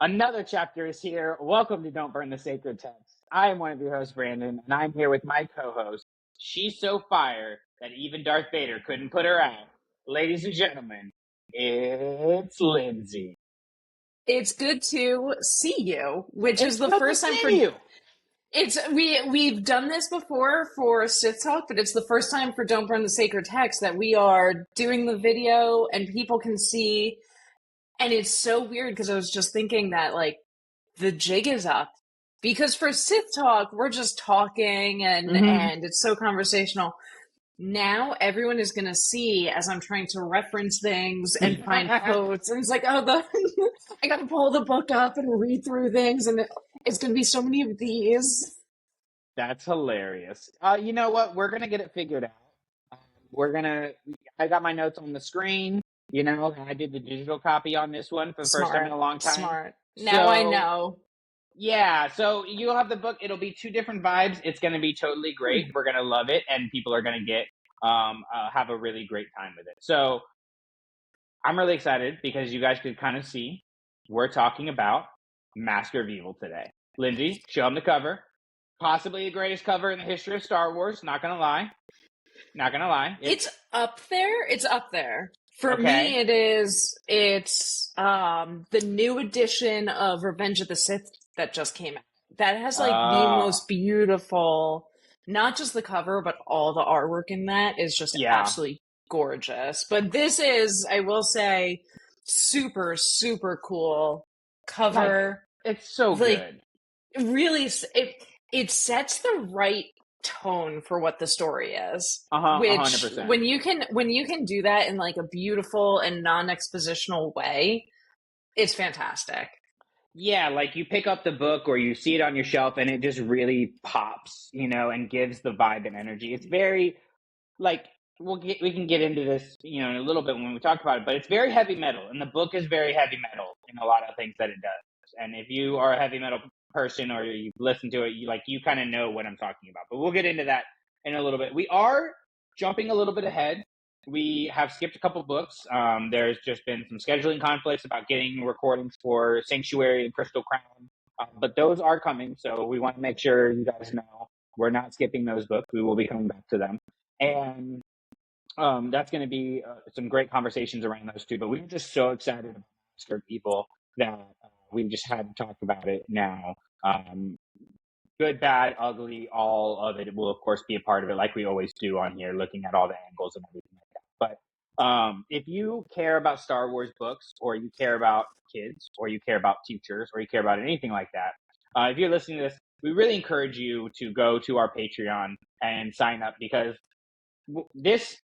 Another chapter is here. Welcome to Don't Burn the Sacred Text. I am one of your hosts, Brandon, and I'm here with my co-host. She's so fire that even Darth Vader couldn't put her out. Ladies and gentlemen, it's Lindsay. It's good to see you, which It's is the good first to time see for you. we've done this before for Sith Talk, but it's the first time for Don't Burn the Sacred Text that we are doing the video and people can see. And it's so weird because I was just thinking that like the jig is up. Because for Sith Talk, we're just talking and it's so conversational. Now everyone is going to see as I'm trying to reference things and find quotes, and it's like, oh, I got to pull the book up and read through things, and it's going to be so many of these. That's hilarious. You know what? We're gonna get it figured out. I got my notes on the screen. You know, I did the digital copy on this one for the first time in a long time. Smart. Now I know. Yeah, so you'll have the book. It'll be two different vibes. It's going to be totally great. We're going to love it, and people are going to get have a really great time with it. So I'm really excited because you guys could kind of see we're talking about Master of Evil today. Lindsay, show them the cover. Possibly the greatest cover in the history of Star Wars. Not gonna lie. It's up there. It's up there. For Okay. me, it is. It's the new edition of Revenge of the Sith that just came out. That has like the most beautiful, not just the cover, but all the artwork in that is just absolutely gorgeous. But this is, I will say, super, super cool cover. Like, it's so good. Really, it sets the right tone for what the story is. Which 100%. when you can do that in like a beautiful and non-expositional way, it's fantastic. Yeah, like you pick up the book or you see it on your shelf and it just really pops, you know, and gives the vibe and energy. It's very like we can get into this, you know, in a little bit when we talk about it, but it's very heavy metal and the book is very heavy metal in a lot of things that it does. And if you are a heavy metal person or you listen to it, you kind of know what I'm talking about. But we'll get into that in a little bit. We are jumping a little bit ahead. We have skipped a couple books. There's just been some scheduling conflicts about getting recordings for Sanctuary and Crystal Crown, but those are coming. So we want to make sure you guys know we're not skipping those books. We will be coming back to them, and that's going to be some great conversations around those two. But we're just so excited about Master of Evil that we just had to talk about it now. Good, bad, ugly, all of it will, of course, be a part of it, like we always do on here, looking at all the angles and everything like that. But if you care about Star Wars books, or you care about kids, or you care about teachers, or you care about anything like that, if you're listening to this, we really encourage you to go to our Patreon and sign up, because this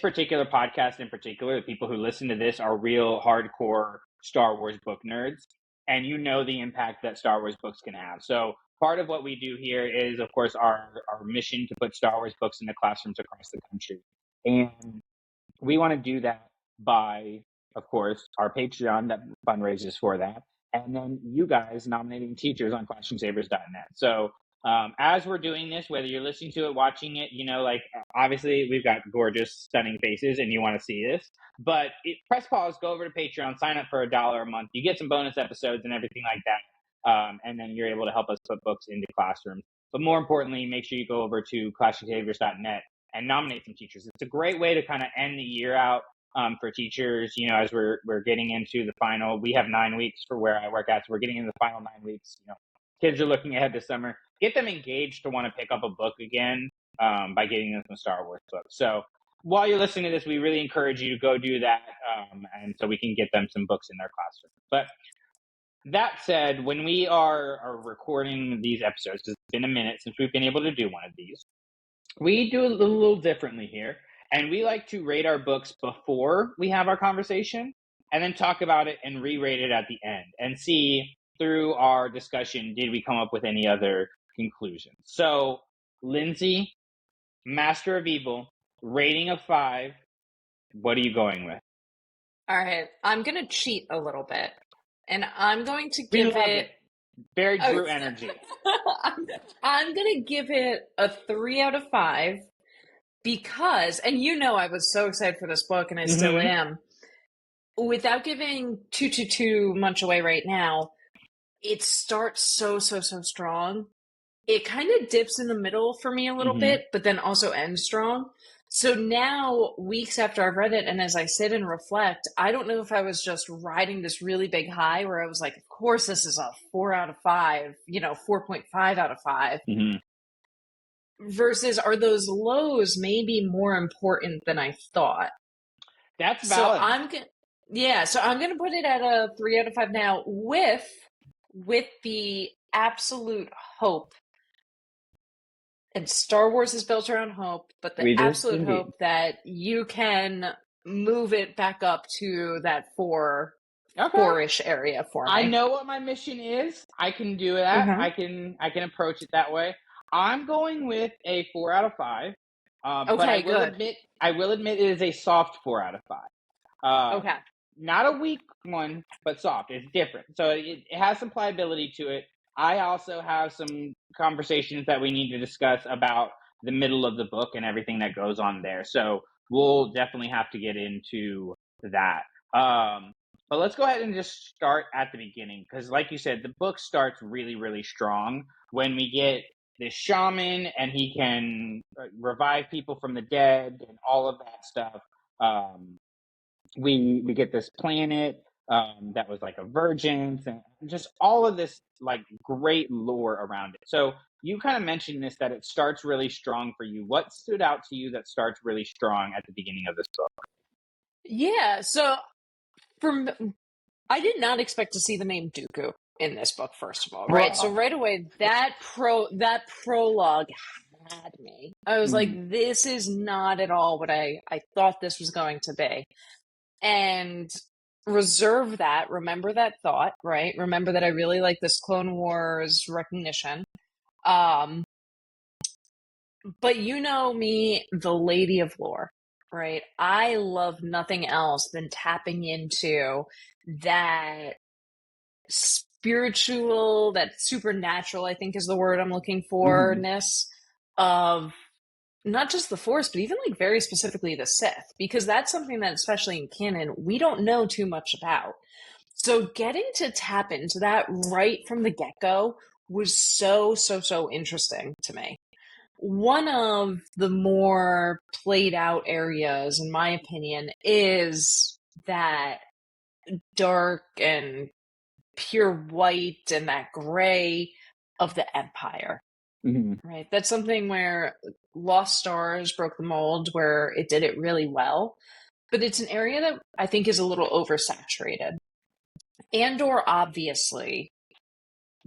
particular podcast in particular, the people who listen to this are real hardcore Star Wars book nerds, and you know the impact that Star Wars books can have. So part of what we do here is, of course, our mission to put Star Wars books into classrooms across the country. And we want to do that by, of course, our Patreon that fundraises for that. And then you guys nominating teachers on classroomsavers.net. So as we're doing this, whether you're listening to it, watching it, you know, like obviously we've got gorgeous, stunning faces and you want to see this, but press pause, go over to Patreon, sign up for $1 a month. You get some bonus episodes and everything like that. And then you're able to help us put books into classrooms. But more importantly, make sure you go over to classroomsavers.net and nominate some teachers. It's a great way to kind of end the year out for teachers, you know, as we're getting into the final. We have 9 weeks for where I work at, so we're getting into the final 9 weeks. You know, kids are looking ahead to summer. Get them engaged to want to pick up a book again by getting them some Star Wars books. So while you're listening to this, we really encourage you to go do that, and so we can get them some books in their classroom. But that said, when we are recording these episodes, it's been a minute since we've been able to do one of these. We do it a little differently here, and we like to rate our books before we have our conversation and then talk about it and re-rate it at the end and see through our discussion, did we come up with any other conclusions? So, Lindsay, Master of Evil, rating of 5, what are you going with? All right, I'm going to cheat a little bit, and I'm going to give it very Drew energy. I'm going to give it a 3 out of 5 because, and you know, I was so excited for this book and I still am. without giving too much away right now, it starts so strong. It kind of dips in the middle for me a little Hmm. bit, but then also ends strong. So now, weeks after I've read it, and as I sit and reflect, I don't know if I was just riding this really big high where I was like, of course, this is a 4 out of 5, 4.5 out of 5, Hmm. versus are those lows maybe more important than I thought? That's So valid. I'm gonna put it at a 3 out of 5 now, with the absolute hope. And Star Wars is built around hope, but the Readers, absolute indeed. hope that you can move it back up to that Okay. four-ish area for I me. know what my mission is. I can do that. Okay. I can approach it that way. I'm going with a 4 out of 5. But Okay, good. I will admit it is a soft 4 out of 5. Okay. Not a weak one, but soft. It's different. So it has some pliability to it. I also have some conversations that we need to discuss about the middle of the book and everything that goes on there. So we'll definitely have to get into that. But let's go ahead and just start at the beginning because, like you said, the book starts really, really strong when we get this shaman and he can revive people from the dead and all of that stuff. Um, we get this planet that was like a virgin and just all of this like great lore around it. So you kind of mentioned this that it starts really strong for you. What stood out to you that starts really strong at the beginning of this book? Yeah, so from I did not expect to see the name Dooku in this book, first of all, right? So Well, right away, that prologue had me. I was like, mhm, this is not at all what I thought this was going to be. And reserve that, remember that thought, right? Remember that I really like this Clone Wars recognition. Um, but you know me, the lady of lore, right? I love nothing else than tapping into that spiritual, that supernatural, I think is the word I'm looking for, mhm, ness of not just the Force, but even like very specifically the Sith, because that's something that, especially in canon, we don't know too much about. So getting to tap into that right from the get go was so interesting to me. One of the more played out areas, in my opinion, is that dark and pure white and that gray of the Empire. mhm, Right. That's something where Lost Stars broke the mold, where it did it really well. But it's an area that I think is a little oversaturated. Andor obviously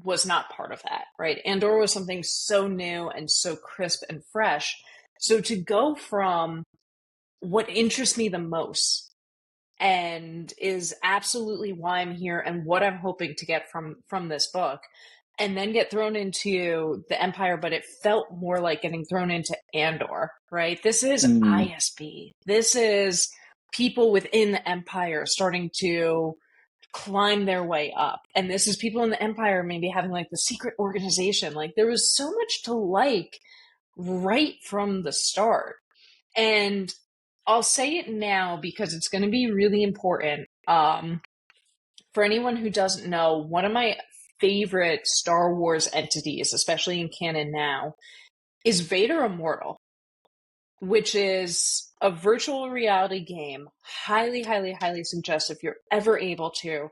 was not part of that, right? Andor was something so new and so crisp and fresh. So to go from what interests me the most and is absolutely why I'm here and what I'm hoping to get from this book, and then get thrown into the Empire, but it felt more like getting thrown into Andor, right? This is mhm, ISB. This is people within the Empire starting to climb their way up. And this is people in the Empire maybe having like the secret organization. Like there was so much to like right from the start. And I'll say it now because it's going to be really important. For anyone who doesn't know, one of my favorite Star Wars entities, especially in canon now, is Vader Immortal, which is a virtual reality game. Highly suggest if you're ever able to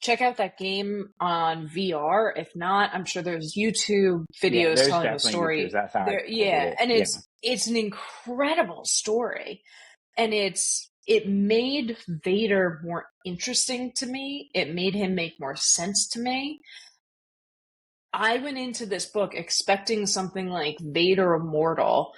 check out that game on VR. If not, I'm sure there's YouTube yeah, videos there's telling the definitely YouTubes. story. That's how I There, played yeah, it. and Yeah. it's an incredible story, and it made Vader more interesting to me. It made him make more sense to me. I went into this book expecting something like Vader Immortal,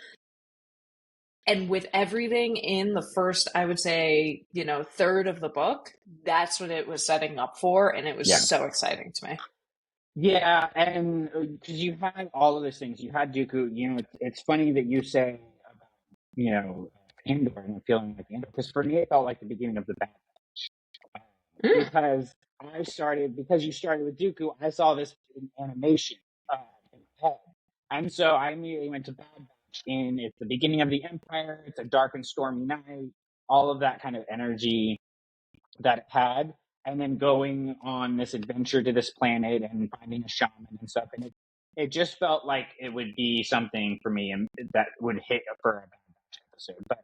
and with everything in the first, I would say, third of the book, that's what it was setting up for, and it was Yeah. so exciting to me. Yeah, and because you had all of those things, you had Dooku. It's funny that you say about Andor and feeling like Andor, because for me it felt like the beginning of the Bad Batch. Mm. Because you started with Dooku, I saw this in animation uh, in my head, and so I immediately went to Bad Batch, and it's the beginning of the Empire. It's a dark and stormy night, all of that kind of energy. that it had, and then going on this adventure to this planet and finding a shaman and stuff. And it just felt like it would be something for me and that would hit for a Bad Batch episode. But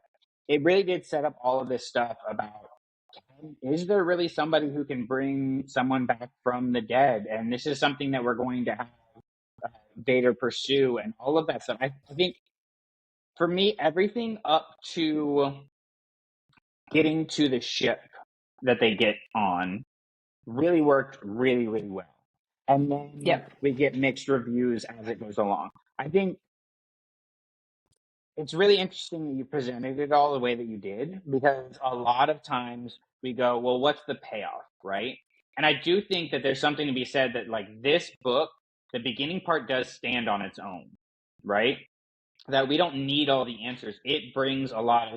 it really did set up all of this stuff about, is there really somebody who can bring someone back from the dead? And this is something that we're going to have Vader pursue and all of that stuff. I think for me, everything up to getting to the ship that they get on really worked really, really well. And then Yep. we get mixed reviews as it goes along. I think it's really interesting that you presented it all the way that you did, because a lot of times we go, well, what's the payoff, right? And I do think that there's something to be said that, like, this book, the beginning part does stand on its own, right? That we don't need all the answers. It brings a lot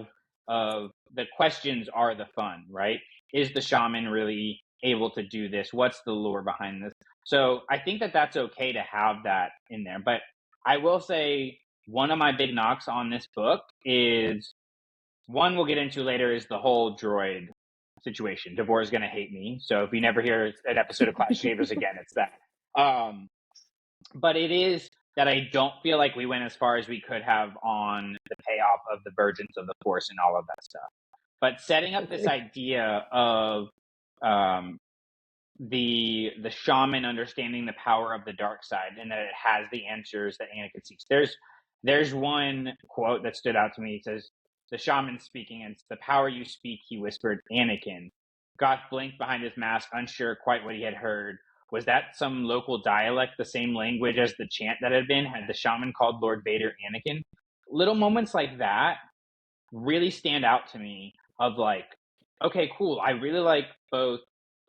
of the questions are the fun, right? Is the shaman really able to do this? What's the lore behind this? So I think that that's okay to have that in there. But I will say one of my big knocks on this book is, one we'll get into later, is the whole droid situation. Devore is going to hate me. So if you never hear an episode of Class Shavers again, it's that. But it is that I don't feel like we went as far as we could have on the payoff of the Virgins of the Force and all of that stuff. But setting up this idea of the shaman understanding the power of the dark side, and that it has the answers that Anakin seeks. There's one quote that stood out to me. It says, the shaman speaking, and it's, the power you speak, he whispered, Anakin. Goth blinked behind his mask, unsure quite what he had heard. Was that some local dialect, the same language as the chant that had been? Had the shaman called Lord Vader Anakin? Little moments like that really stand out to me of like, okay, cool. I really like both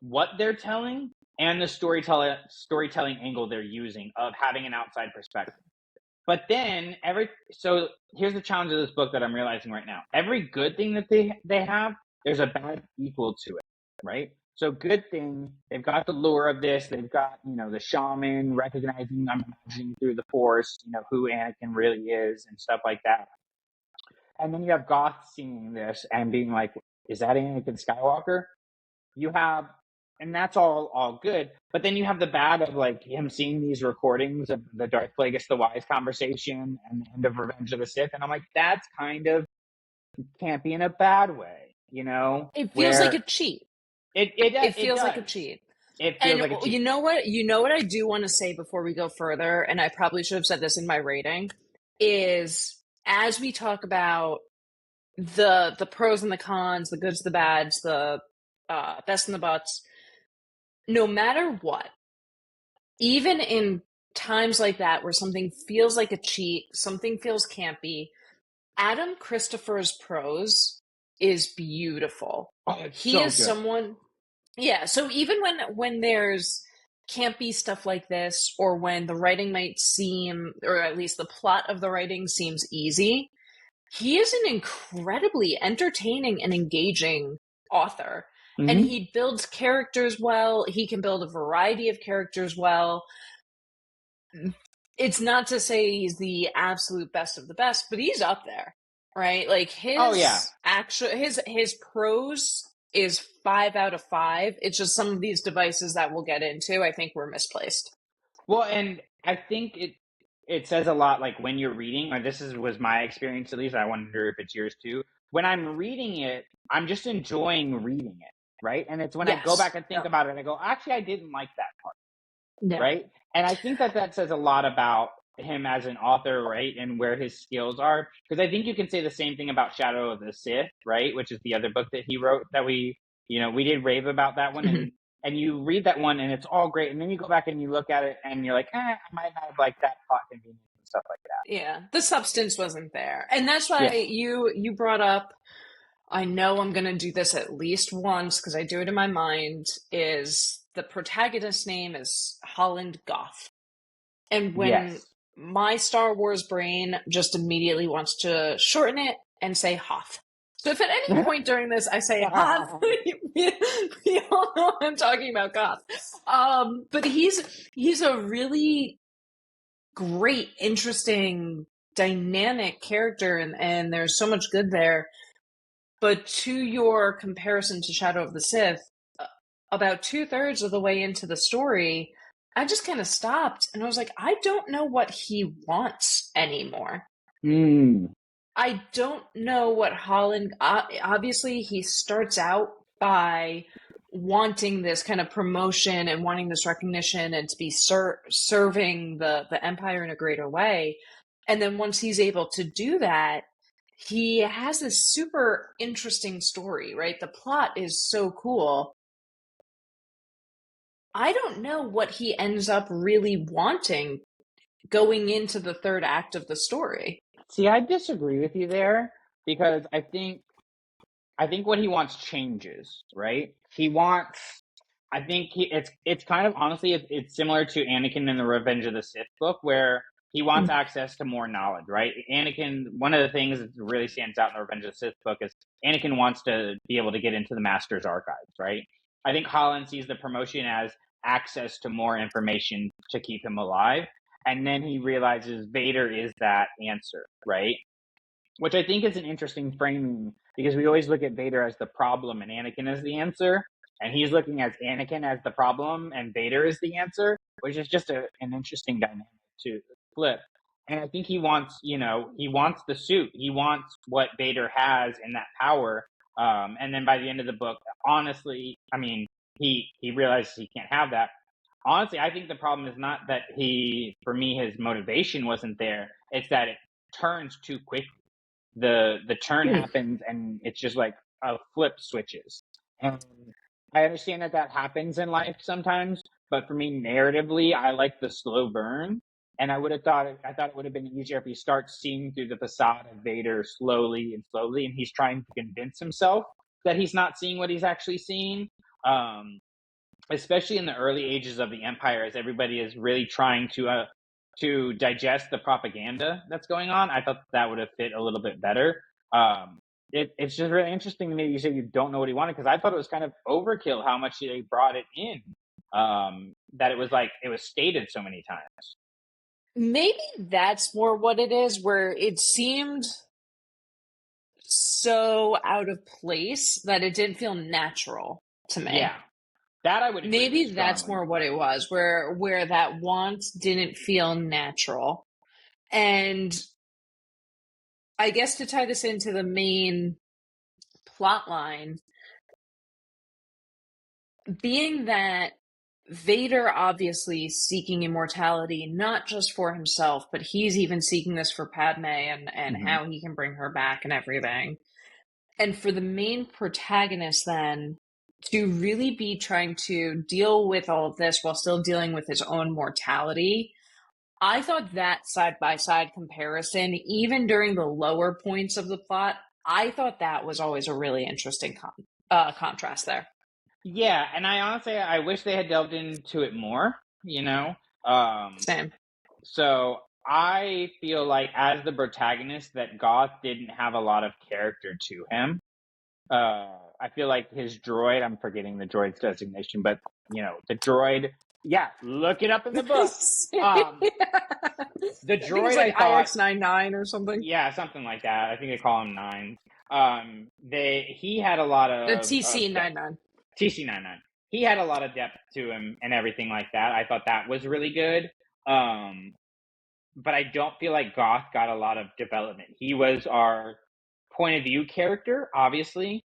what they're telling and the storytelling angle they're using of having an outside perspective. But then so here's the challenge of this book that I'm realizing right now. Every good thing that they have, there's a bad equal to it, right? So good thing, they've got the lure of this. They've got, the shaman recognizing, I'm imagining through the Force, who Anakin really is and stuff like that. And then you have Goth seeing this and being like, is that Anakin Skywalker? You have, and that's all good. But then you have the bad of like him seeing these recordings of the Darth Plagueis the Wise conversation and the end of Revenge of the Sith. And I'm like, that's kind of campy in a bad way, It feels like a cheat. It feels does. like a cheat. It feels like a cheat. You know what I do want to say before we go further, and I probably should have said this in my rating, is as we talk about the pros and the cons, the goods, the bads, the best and the buts, no matter what, even in times like that where something feels like a cheat, something feels campy, Adam Christopher's prose is beautiful. Oh, He is good. Someone, yeah. So even when there's campy stuff like this, or when the writing might seem, or at least the plot of the writing seems easy, he is an incredibly entertaining and engaging author. Mm-hmm. And he builds characters well. He can build a variety of characters well. It's not to say he's the absolute best of the best, but he's up there, right? Like his prose is 5 out of 5. It's just some of these devices that we'll get into, I think, were misplaced. Well, and I think it says a lot, like when you're reading, or was my experience at least, I wonder if it's yours too. When I'm reading it, I'm just enjoying reading it, right? And it's when I go back and think about it, I go, actually, I didn't like that part, right? And I think that says a lot about him as an author, right? And where his skills are. Because I think you can say the same thing about Shadow of the Sith, right? Which is the other book that he wrote that we did rave about that one. And you read that one and it's all great. And then you go back and you look at it and you're like, I might not have liked that plot convenience and stuff like that. Yeah, the substance wasn't there. And that's why you brought up, I know I'm going to do this at least once because I do it in my mind, is the protagonist's name is Holland Goth. And when my Star Wars brain just immediately wants to shorten it and say Hoth. So if at any point during this I say Hoth, we all know I'm talking about Goth. But he's a really great, interesting, dynamic character, and there's so much good there. But to your comparison to Shadow of the Sith, about 2/3 of the way into the story, I just kind of stopped and I was like, I don't know what he wants anymore. Mm. I don't know what Holland. Obviously, he starts out by wanting this kind of promotion and wanting this recognition and to be serving the Empire in a greater way. And then once he's able to do that, he has this super interesting story, right? The plot is so cool. I don't know what he ends up really wanting going into the third act of the story. See, I disagree with you there because I think what he wants changes, right? He wants. I think it's kind of honestly it's similar to Anakin in the Revenge of the Sith book where he wants access to more knowledge, right? Anakin, one of the things that really stands out in the Revenge of the Sith book is Anakin wants to be able to get into the Master's archives, right? I think Holland sees the promotion as access to more information to keep him alive, and then he realizes Vader is that answer, right? Which I think is an interesting framing because we always look at Vader as the problem and Anakin as the answer, and he's looking at Anakin as the problem and Vader is the answer, which is just an interesting dynamic to flip. And I think he wants, he wants the suit, he wants what Vader has in that power. And then by the end of the book, honestly, I mean, he realizes he can't have that. Honestly, I think the problem is not that for me, his motivation wasn't there. It's that it turns too quickly. The turn happens and it's just like a flip switches. And I understand that happens in life sometimes, but for me narratively I like the slow burn, and I thought it would have been easier if he starts seeing through the facade of Vader slowly and slowly, and he's trying to convince himself that he's not seeing what he's actually seeing. um Especially in the early ages of the Empire, as everybody is really trying to digest the propaganda that's going on. I thought that would have fit a little bit better. It's just really interesting to me that you say you don't know what he wanted, because I thought it was kind of overkill how much they brought it in. That it was like it was stated so many times. Maybe that's more what it is, where it seemed so out of place that it didn't feel natural to me. Yeah, that I would agree with Maybe that's strongly. more what it was, where that want didn't feel natural. And I guess to tie this into the main plot line, being that Vader obviously seeking immortality, not just for himself, but he's even seeking this for Padme and Hmm. how he can bring her back and everything. And for the main protagonist, then, to really be trying to deal with all of this while still dealing with his own mortality, I thought that side by side comparison, even during the lower points of the plot, I thought that was always a really interesting contrast there. Yeah, and I wish they had delved into it more. You know, um, Same. So I feel like as the protagonist that Goth didn't have a lot of character to him. I feel like his droid, I'm forgetting the droid's designation, but the droid, yeah, look it up in the book. Um, the I think it's droid like I thought, IX-99 or something. yeah, something like that. I think they call him Nine. He had a lot The of depth. TC-99. TC-99. He had a lot of depth to him and everything like that. I thought that was really good. Um, but I don't feel like Goth got a lot of development. He was our point of view character, obviously,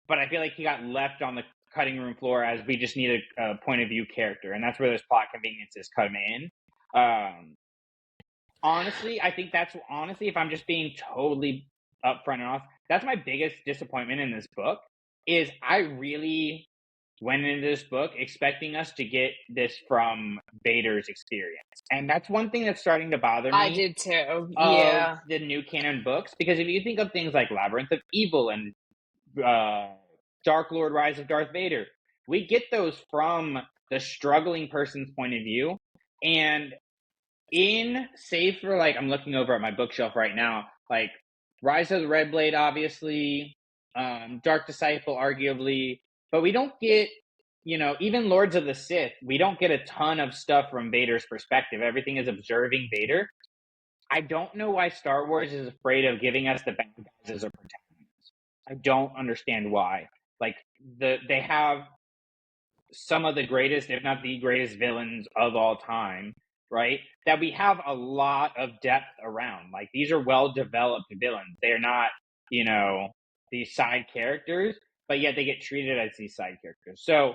but I feel like he got left on the cutting room floor as we just need a point of view character, and that's where those plot conveniences come in. Um, Honestly, I think that's honestly, if I'm just being totally upfront and honest, that's my biggest disappointment in this book. Is I really went into this book expecting us to get this from Vader's experience, and that's one thing that's starting to bother I me did too. of Yeah. the new canon books, because if you think of things like Labyrinth of Evil and uh, Dark Lord Rise of Darth Vader, we get those from the struggling person's point of view. And save for like, I'm looking over at my bookshelf right now, like Rise of the Red Blade, obviously, Dark Disciple, arguably, but we don't get, even Lords of the Sith, we don't get a ton of stuff from Vader's perspective. Everything is observing Vader. I don't know why Star Wars is afraid of giving us the bad guys as a protagonist. I don't understand why. Like they have some of the greatest, if not the greatest villains of all time, right? That we have a lot of depth around. Like these are well developed villains. They're not, you know, these side characters, but yet they get treated as these side characters. So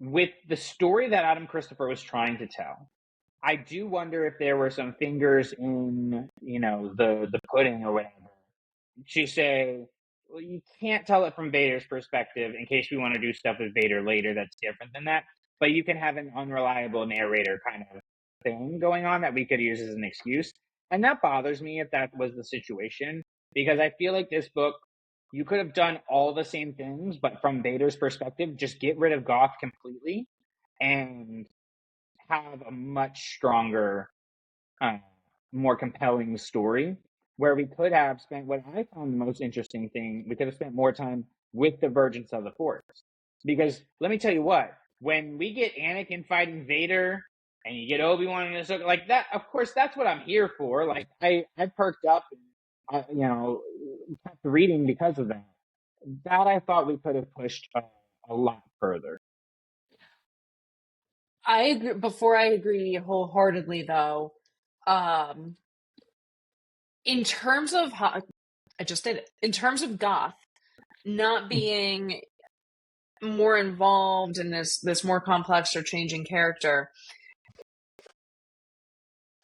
with the story that Adam Christopher was trying to tell, I do wonder if there were some fingers in, the pudding or whatever to say, well, you can't tell it from Vader's perspective in case we want to do stuff with Vader later that's different than that. But you can have an unreliable narrator kind of thing going on that we could use as an excuse. And that bothers me if that was the situation, because I feel like this book, you could have done all the same things, but from Vader's perspective, just get rid of Goth completely and have a much stronger, uh, more compelling story where we could have spent what I found the most interesting thing. We could have spent more time with the Virgins of the Force. Because let me tell you what, when we get Anakin fighting Vader and you get Obi-Wan and Ahsoka, like that, of course, that's what I'm here for. Like I perked up and, kept reading because of that. That I thought we could have pushed a lot further. I agree. Before I agree wholeheartedly, though, um, in terms of I just did it. In terms of Goth not being more involved in this more complex or changing character,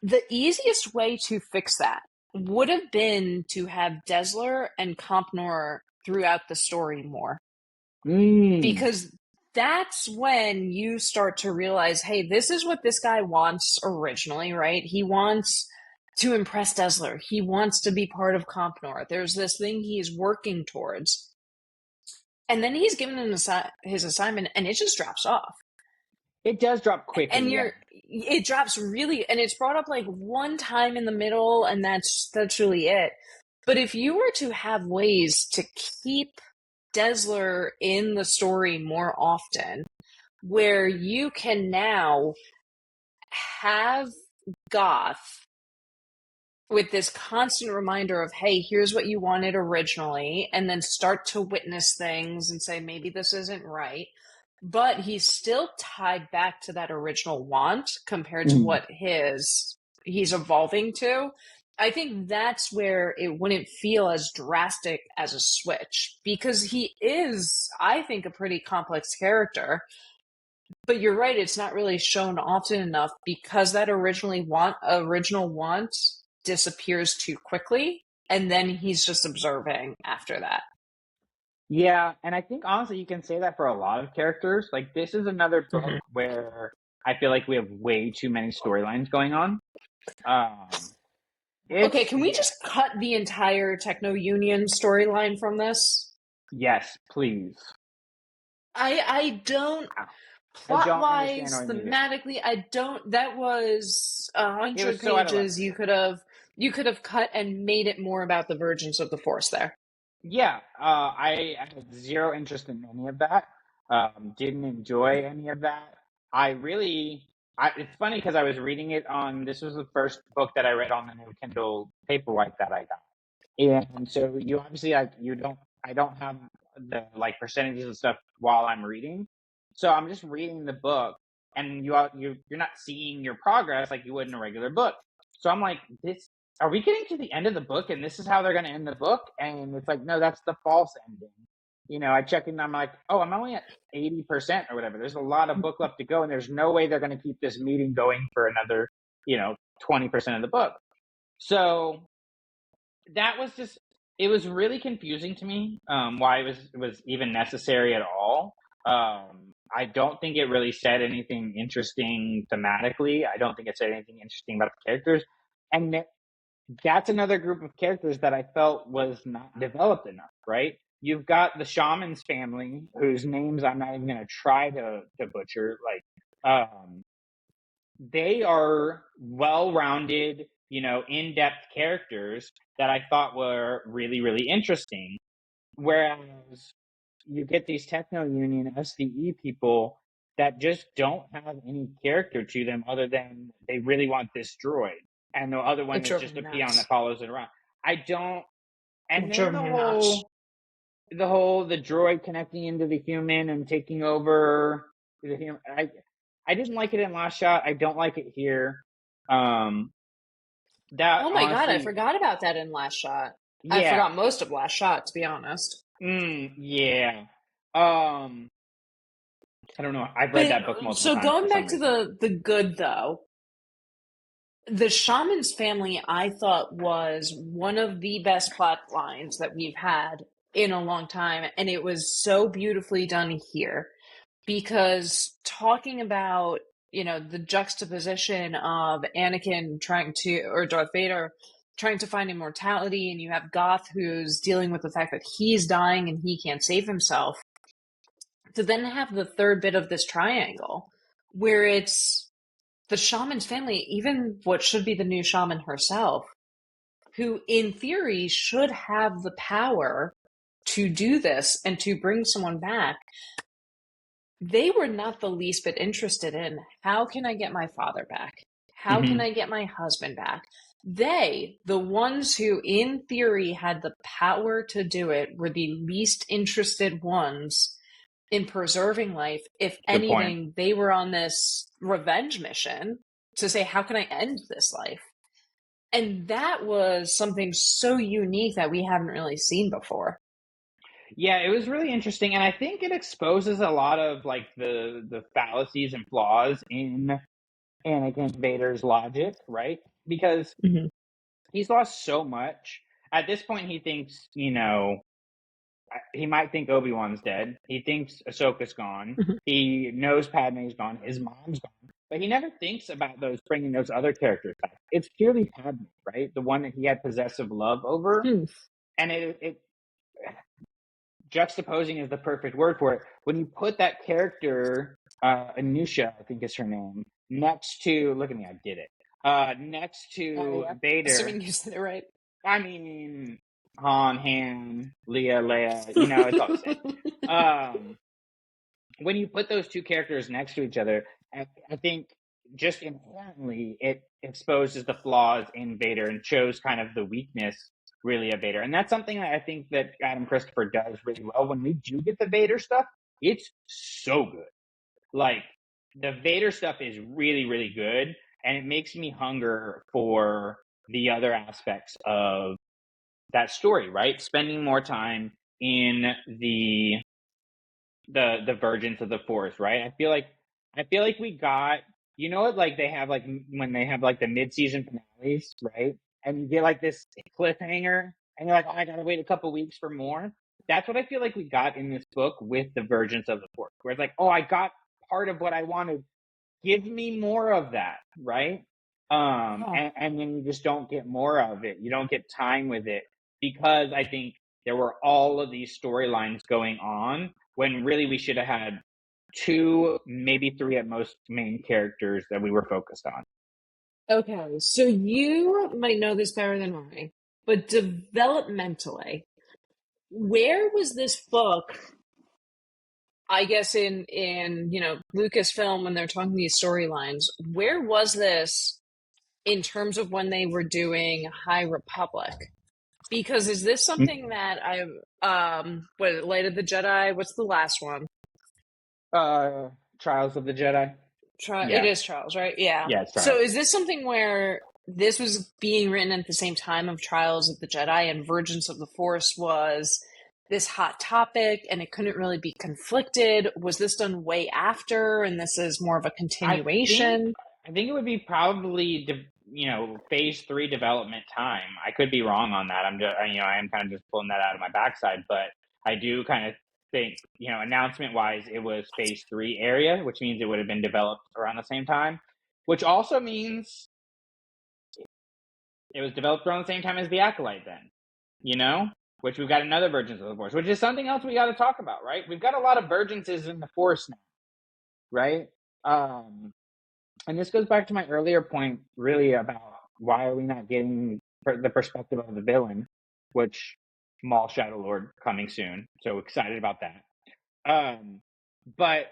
the easiest way to fix that would have been to have Desler and Compnor throughout the story more. Mm. Because that's when you start to realize, hey, this is what this guy wants originally, right? He wants to impress Desler. He wants to be part of Compnor. There's this thing he's working towards. And then he's given his assignment and it just drops off. It does drop quickly, And yeah. it drops really, and it's brought up like one time in the middle, and that's really it. But if you were to have ways to keep Desler in the story more often, where you can now have Goth with this constant reminder of, hey, here's what you wanted originally, and then start to witness things and say, maybe this isn't right. But he's still tied back to that original want compared to Mm. what he's evolving to. I think that's where it wouldn't feel as drastic as a switch, because he is, I think, a pretty complex character. But you're right, it's not really shown often enough because that original want disappears too quickly, and then he's just observing after that. Yeah, and I think honestly you can say that for a lot of characters. Like this is another book Mm-hmm. where I feel like we have way too many storylines going on. Um, Okay, it's can we just cut the entire Techno Union storyline from this? yes, please. I don't, I plot don't understand why wise, we need it. thematically, I don't. That was a It hundred was so out of left pages. field. You could have cut and made it more about the Virgins of the Force there. Yeah, I had zero interest in any of that. Didn't enjoy any of that. It's funny because I was reading it this was the first book that I read on the new Kindle Paperwhite that I got. And so you obviously I don't have the like percentages and stuff while I'm reading. So I'm just reading the book and you're not seeing your progress like you would in a regular book. So I'm like, this are we getting to the end of the book and this is how they're going to end the book? And it's like, no, that's the false ending. I check in, I'm like, oh, I'm only at 80% or whatever. There's a lot of book left to go, and there's no way they're going to keep this meeting going for another, 20% of the book. So that was just, it was really confusing to me, why it was even necessary at all. I don't think it really said anything interesting thematically. I don't think it said anything interesting about the characters. And that's another group of characters that I felt was not developed enough, right? You've got the shaman's family, whose names I'm not even going to try to butcher. They are well-rounded, in-depth characters that I thought were really, really interesting. Whereas you get these Techno Union SDE people that just don't have any character to them other than they really want this droid. And the other It one is drove just me a peon nuts. that follows it around. I don't. And It then drove the me whole nuts. the droid connecting into the human and taking over the human. I didn't like it in Last Shot. I don't like it here. Um, that Oh my God, I honestly, forgot about that in Last Shot. I yeah, forgot most of Last Shot, to be honest. yeah. Um, I don't know. I've read But that book multiple so times for going some back to reason. the good though, the shaman's family I thought was one of the best plot lines that we've had in a long time, and it was so beautifully done here because talking about the juxtaposition of Anakin trying to or Darth Vader trying to find immortality, and you have Goth who's dealing with the fact that he's dying and he can't save himself, to then have the third bit of this triangle where it's the shaman's family, even what should be the new shaman herself, who in theory should have the power to do this and to bring someone back. They were not the least bit interested in how can I get my father back? How can Hmm. I get my husband back? They, the ones who in theory had the power to do it, were the least interested ones in preserving life. If Good point. anything, they were on this revenge mission to say, how can I end this life? And that was something so unique that we haven't really seen before. Yeah, it was really interesting, and I think it exposes a lot of like the fallacies and flaws in Anakin Vader's logic, right? Because Mhm. he's lost so much. At this point, he thinks, he might think Obi-Wan's dead. He thinks Ahsoka's gone. Mhm. He knows Padme's gone. His mom's gone. But he never thinks about bringing those other characters back. It's purely Padme, right? The one that he had possessive love over. Hmm. And it juxtaposing is the perfect word for it. When you put that character, Anusha, I think is her name, next to, look at me, I did it. Next Oh to yeah. Vader, Assuming you said it right. I mean, Han, Han, Leia, Leia, it's all the same. Um, when you put those two characters next to each other, I think just inherently it exposes the flaws in Vader and shows kind of the weakness really of Vader. And that's something that I think that Adam Christopher does really well. When we do get the Vader stuff, it's so good. Like the Vader stuff is really, really good. And it makes me hunger for the other aspects of that story, right? Spending more time in the vergence of the force, right? I feel like we got, what, like they have like when they have like the mid-season finales, right? And you get like this cliffhanger and you're like, oh, I gotta wait a couple weeks for more. That's what I feel like we got in this book with the vergence of the force, where it's like, oh, I got part of what I wanted. Give me more of that, right? Oh, And then you just don't get more of it. You don't get time with it because I think there were all of these storylines going on when really we should have had two, maybe three at most main characters that we were focused on. okay. So you might know this better than I, but developmentally, where was this book? I guess in Lucasfilm when they're talking these storylines, where was this in terms of when they were doing High Republic? Because is this something that what Light of the Jedi? What's the last one? Uh, Trials of the Jedi. It Yeah, is Trials, right? Yeah. yeah, it's So Trials. is this something where this was being written at the same time of Trials of the Jedi and Virgins of the Force was this hot topic and it couldn't really be conflicted? Was this done way after and this is more of a I think continuation? I think it would be probably phase three development time. I could be wrong on that. I am kind of just pulling that out of my backside, but I do kind of think announcement wise it was phase three area, which means it would have been developed around the same time, which also means it was developed around the same time as the Acolyte. Then, which we've got another Virgins of the Force, which is something else we got to talk about, right? We've got a lot of Virginses in the Force now, right? Um, And this goes back to my earlier point, really, about why are we not getting the perspective of the villain, which Maul Shadow Lord coming soon. So excited about that. But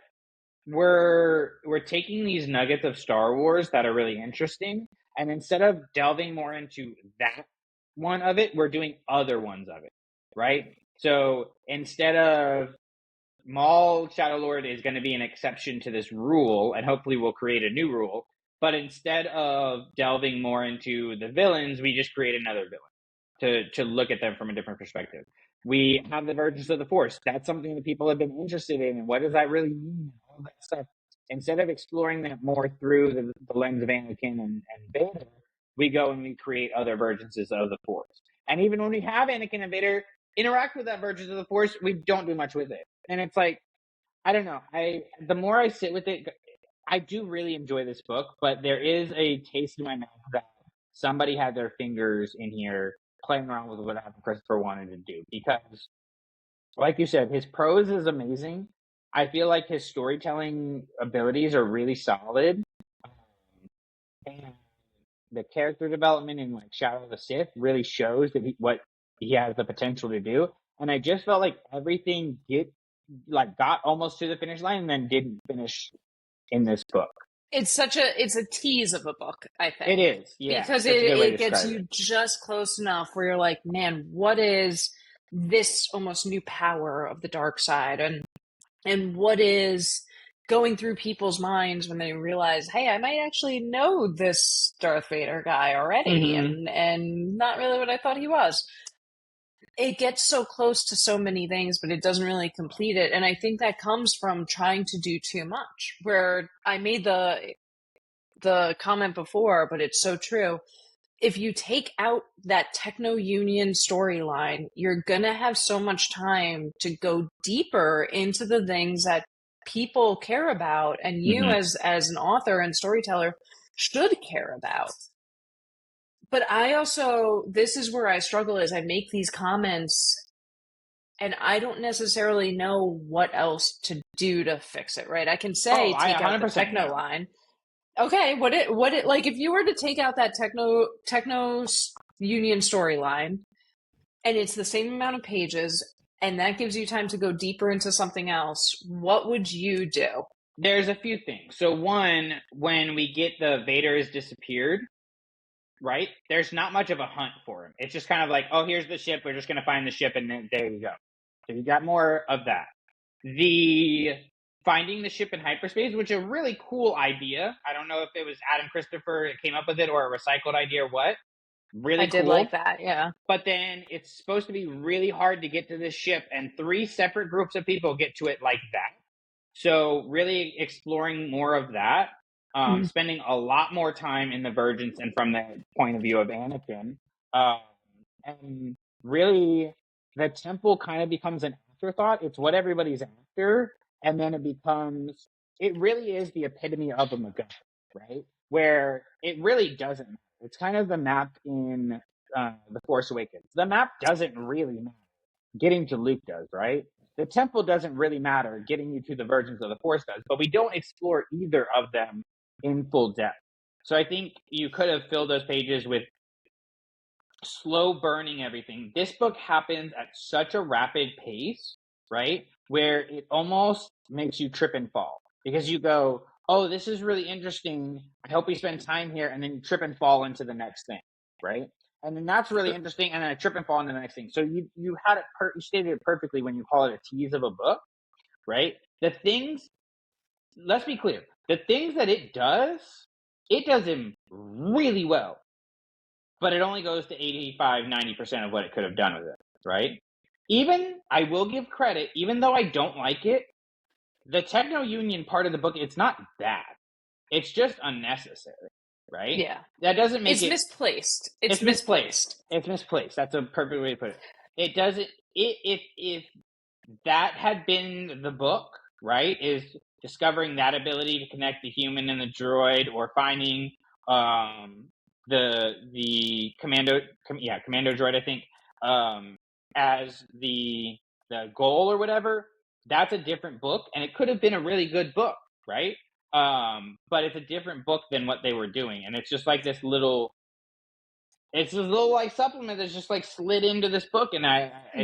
we're taking these nuggets of Star Wars that are really interesting, and instead of delving more into that one of it, we're doing other ones of it, right? So instead of Maul Shadow Lord is going to be an exception to this rule, and hopefully we'll create a new rule. But instead of delving more into the villains, we just create another villain to look at them from a different perspective. We have the Virgins of the Force. That's something that people have been interested in. And what does that really mean? All that stuff. Instead of exploring that more through the lens of Anakin and Vader, we go and we create other versions of the Force. And even when we have Anakin and Vader interact with that versions of the Force, we don't do much with it. And it's like, I don't know. The more I sit with it, I do really enjoy this book, but there is a taste in my mouth that somebody had their fingers in here playing around with what Adam Christopher wanted to do. Because, like you said, his prose is amazing. I feel like his storytelling abilities are really solid. And the character development in like Shadow of the Sith really shows that what he has the potential to do. And I just felt like everything got almost to the finish line and then didn't finish in this book. It's a tease of a book, I think. It is, yeah. Because That's a good way to it gets describe you it. just close enough where you're like, man, what is this almost new power of the dark side? And what is going through people's minds when they realize, hey, I might actually know this Darth Vader guy already, and not really what I thought he was. It gets so close to so many things, but it doesn't really complete it. And I think that comes from trying to do too much. Where I made the comment before, but it's so true. If you take out that Techno Union storyline, you're gonna have so much time to go deeper into the things that people care about, and you as an author and storyteller should care about. But I also, this is where I struggle, is I make these comments and I don't necessarily know what else to do to fix it, right? I can say I take out the 100% techno know. line. Okay, what it like if you were to take out that techno union storyline and it's the same amount of pages and that gives you time to go deeper into something else, what would you do? There's a few things. So one, when we get the Vader has disappeared, right? There's not much of a hunt for him. It's just kind of like, oh, here's the ship. We're just going to find the ship, and then there you go. So you got more of that. The finding the ship in hyperspace, which is a really cool idea. I don't know if it was Adam Christopher that came up with it or a recycled idea or what. Really I cool. did like that, yeah. But then it's supposed to be really hard to get to this ship, and 3 separate groups of people get to it like that. So really exploring more of that, spending a lot more time in the Virgins and from the point of view of Anakin. And really, the temple kind of becomes an afterthought. It's what everybody's after, and then it really is the epitome of a MacGuffin, right? Where it really doesn't matter. It's kind of the map in The Force Awakens. The map doesn't really matter. Getting to Luke does, right? The temple doesn't really matter. Getting you to the Virgins of the Force does, but we don't explore either of them in full depth. So I think you could have filled those pages with slow burning everything. This book happens at such a rapid pace, right? Where it almost makes you trip and fall because you go, oh, this is really interesting. I hope we spend time here. And then you trip and fall into the next thing, right? And then that's really interesting. And then I trip and fall into the next thing. So you had it, you stated it perfectly when you call it a tease of a book, right? Let's be clear. The things that it does them really well. But it only goes to 85-90% of what it could have done with it, right? Even, I will give credit, even though I don't like it, the Techno Union part of the book, it's not bad. It's just unnecessary, right? Yeah. That doesn't make it's misplaced. It's misplaced. It's misplaced. That's a perfect way to put it. It doesn't, if that had been the book, right, is discovering that ability to connect the human and the droid or finding the commando droid, I think, as the goal or whatever, that's a different book, and it could have been a really good book, right? But it's a different book than what they were doing, and it's just like this little like supplement that's just like slid into this book, and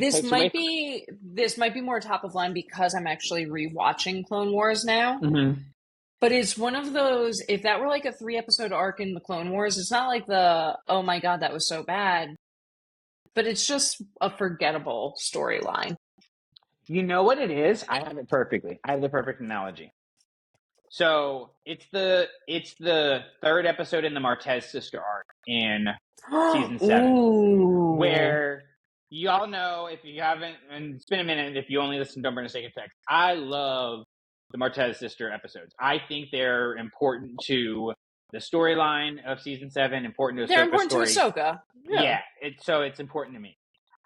this might be more top of line because I'm actually rewatching Clone Wars now. But it's one of those, if that were like a 3-episode arc in the Clone Wars, it's not like oh my god, that was so bad. but it's just a forgettable storyline. You know what it is? I have it perfectly. I have the perfect analogy. So it's the third episode in the Martez sister arc in season 7, Ooh. where y'all know, if you haven't, and it's been a minute, if you only listen to Don't Burn a Sacred Text, I love the Martez sister episodes. I think they're important to the storyline of season 7, important to They're Ahsoka's important to story. Ahsoka. Yeah, it's important to me.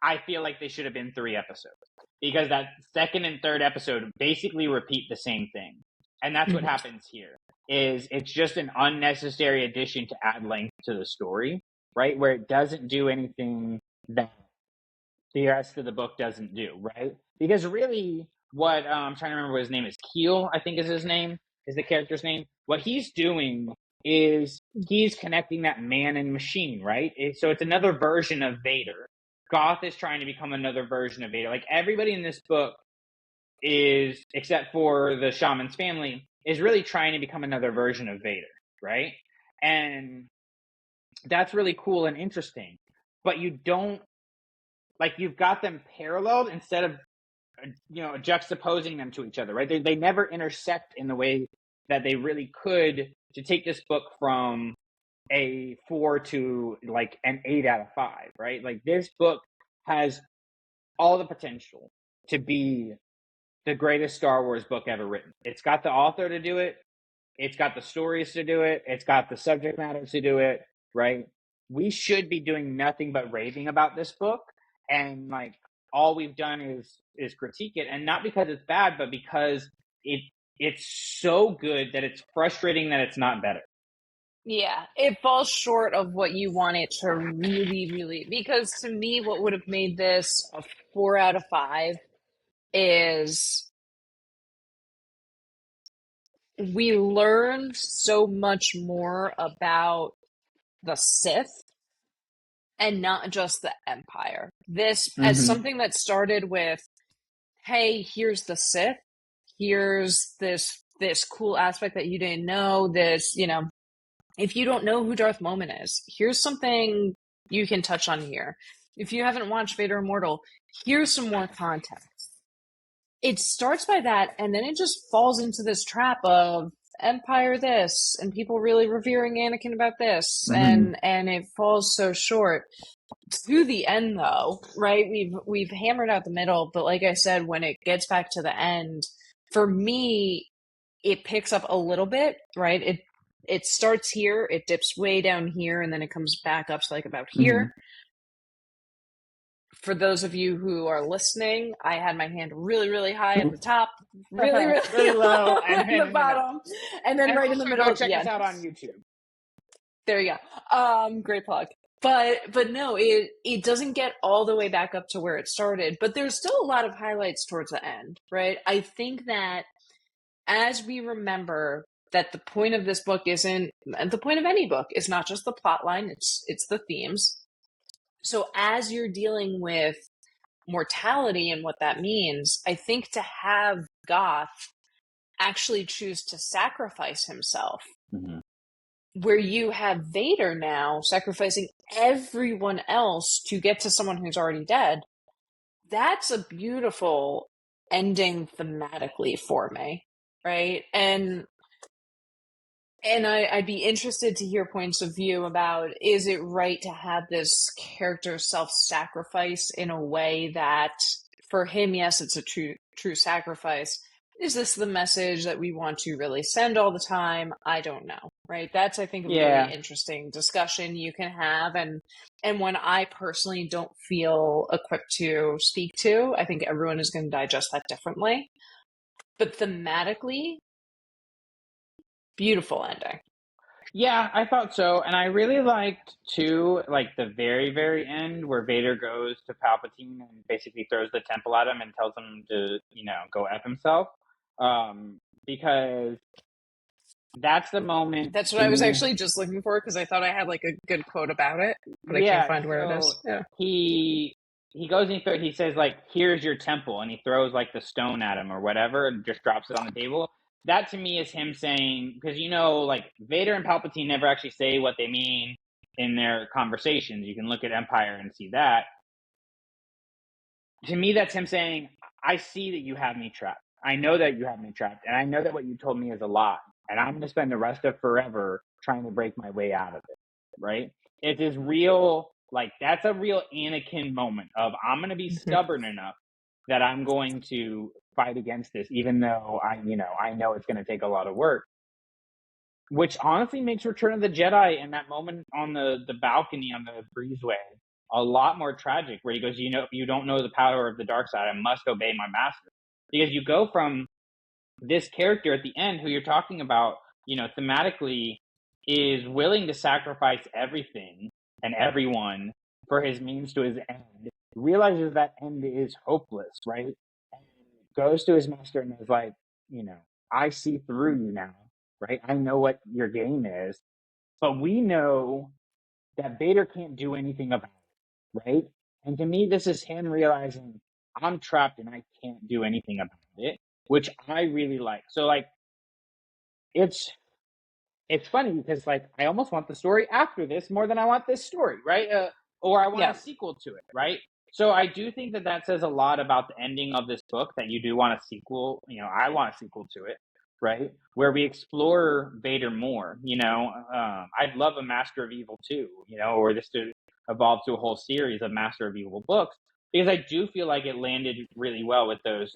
I feel like they should have been 3 episodes, because that second and third episode basically repeat the same thing. And that's what happens here. Is it's just an unnecessary addition to add length to the story, right? Where it doesn't do anything that the rest of the book doesn't do, right? Because really, what I'm trying to remember what his name is. Keel, I think is his name, is the character's name. What he's doing is he's connecting that man and machine, right? So it's another version of Vader. Goth is trying to become another version of Vader. Like, everybody in this book is, except for the shaman's family, is really trying to become another version of Vader, right? And that's really cool and interesting. But you don't, like, you've got them paralleled instead of, juxtaposing them to each other, right? They never intersect in the way that they really could, to take this book from a 4 to like an 8 out of 5, right? Like, this book has all the potential to be the greatest Star Wars book ever written. It's got the author to do it. It's got the stories to do it. It's got the subject matter to do it, right? We should be doing nothing but raving about this book. And like, all we've done is critique it. And not because it's bad, but because it's so good that it's frustrating that it's not better. Yeah, it falls short of what you want it to really, really. Because to me, what would have made this a 4 out of 5 is we learned so much more about the Sith and not just the Empire. This, as Mm-hmm. something that started with, hey, here's the Sith, here's this cool aspect that you didn't know, this, if you don't know who Darth Momin is, here's something you can touch on here. If you haven't watched Vader Immortal, here's some more context. It starts by that, and then it just falls into this trap of Empire this, and people really revering Anakin about this, Mm-hmm. and it falls so short. To the end, though, right? We've hammered out the middle, but like I said, when it gets back to the end, for me, it picks up a little bit, right? It starts here, it dips way down here, and then it comes back up to like about Mm-hmm. here. For those of you who are listening, I had my hand really, really high at the top, really, really, Really low, low and at then the in the middle. bottom, and then And right in the also, middle go at check the us end. out on YouTube. There you go. Great plug. But no, it doesn't get all the way back up to where it started, but there's still a lot of highlights towards the end, right? I think that as we remember that the point of this book isn't, the point of any book is not just the plot line, it's the themes. So as you're dealing with mortality and what that means, I think to have Goth actually choose to sacrifice himself, Mm-hmm. where you have Vader now sacrificing everyone else to get to someone who's already dead, that's a beautiful ending thematically for me, right? And I'd be interested to hear points of view about, is it right to have this character self-sacrifice in a way that, for him, yes, it's a true sacrifice. Is this the message that we want to really send all the time? I don't know, right? That's, I think, a really Yeah. interesting discussion you can have, and one I personally don't feel equipped to speak to. I think everyone is going to digest that differently. But thematically, beautiful ending. Yeah, I thought so. And I really liked, too, like, the very, very end where Vader goes to Palpatine and basically throws the temple at him and tells him to, go F himself. Because that's the moment That's what to I was me. actually just looking for because I thought I had like a good quote about it, but I can't Yeah, find where it so is. Yeah. he goes and he says, like, here's your temple, and he throws like the stone at him or whatever and just drops it on the table. That to me is him saying, because like, Vader and Palpatine never actually say what they mean in their conversations. You can look at Empire and see that. to me, that's him saying, I see that you have me trapped. I know that you have me trapped. And I know that what you told me is a lie. And I'm going to spend the rest of forever trying to break my way out of it. Right. It's this real, like, that's a real Anakin moment of I'm going to be Mhm. stubborn enough that I'm going to fight against this, even though I know it's going to take a lot of work. Which honestly makes Return of the Jedi and that moment on the balcony on the breezeway a lot more tragic, where he goes, you don't know the power of the dark side. I must obey my master. Because you go from this character at the end, who you're talking about, thematically, is willing to sacrifice everything and everyone for his means to his end, realizes that end is hopeless, right? And goes to his master and is like, I see through you now, right? I know what your game is, but we know that Vader can't do anything about it, right? And to me, this is him realizing I'm trapped and I can't do anything about it, which I really like. So, like, it's it's funny because, like, I almost want the story after this more than I want this story, right? Or I want a Yeah. sequel to it, right? So I do think that that says a lot about the ending of this book, that you do want a sequel. I want a sequel to it, right? Where we explore Vader more. I'd love a Master of Evil too, or this to evolve to a whole series of Master of Evil books, because I do feel like it landed really well with those